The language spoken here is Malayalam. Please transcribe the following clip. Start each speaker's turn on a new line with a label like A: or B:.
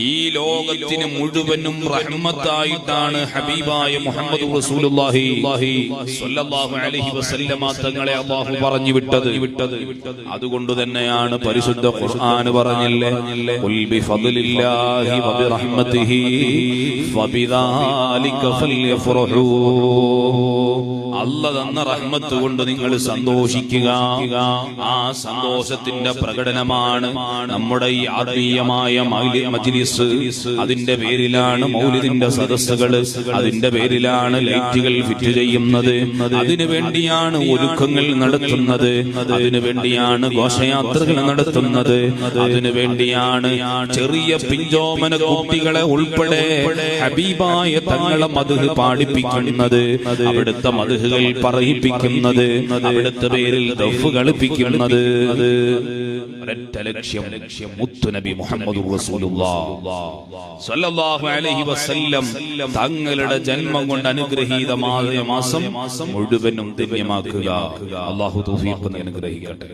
A: ഈ ലോകത്തിന് മുഴുവനും റഹ്മത്തായിട്ടാണ് ഹബീബായ മുഹമ്മദ് റസൂലുള്ളാഹി സ്വല്ലല്ലാഹു അലൈഹി വസല്ലമ തങ്ങളെ അല്ലാഹു പറഞ്ഞു വിട്ടത്. അതുകൊണ്ട് തന്നെയാണ് പരിശുദ്ധ ഖുർആൻ പറഞ്ഞില്ലേ, ഖുൽ ബിഫദ്ലില്ലാഹി വബിറഹ്മതിഹി ഫബിദാലിക ഫൽയഫ്റഹൂ. അല്ലാഹ് തന്ന റഹ്മത്ത് കൊണ്ട് നിങ്ങൾ സന്തോഷിക്കുക. ആ സന്തോഷത്തിന്റെ പ്രകടനമാണ് നമ്മുടെ ഈ ആത്മീയമായ മജ്ലിസ്. അതിന്റെ പേരിലാണ് മൗലിദിന്റെ സദസ്സുകൾ, അതിന്റെ പേരിലാണ് ലൈറ്റുകൾ ഫിറ്റ് ചെയ്യുന്നത്, അതിനു വേണ്ടിയാണ് ഒരുക്കങ്ങൾ നടത്തുന്നത്, അതിനു വേണ്ടിയാണ് ഘോഷയാത്രകൾ നടത്തുന്നത്, അതിനു വേണ്ടിയാണ് ചെറിയ പിഞ്ചോമന കുട്ടികളെ ഉൾപ്പെടെ ഹബീബായ തങ്ങളെ മദ്ഹ് പാടിപ്പിക്കുന്നത്, അവിടുത്തെ മദ്ഹുകൾ പറയിപ്പിക്കുന്നത്, അവിടുത്തെ പേരിൽ ദഫ് കളിപ്പിക്കുന്നത്. ഒരൊറ്റ ലക്ഷ്യം, മുത്തുനബി മുഹമ്മദ് സ്വല്ലല്ലാഹു അലൈഹി വസല്ലം തങ്ങളുടെ ജന്മം കൊണ്ട് അനുഗ്രഹീതമായ മാസം മുഴുവനും ധന്യമാക്കുക. അല്ലാഹു തൗഫീഖ് അനുഗ്രഹിക്കട്ടെ.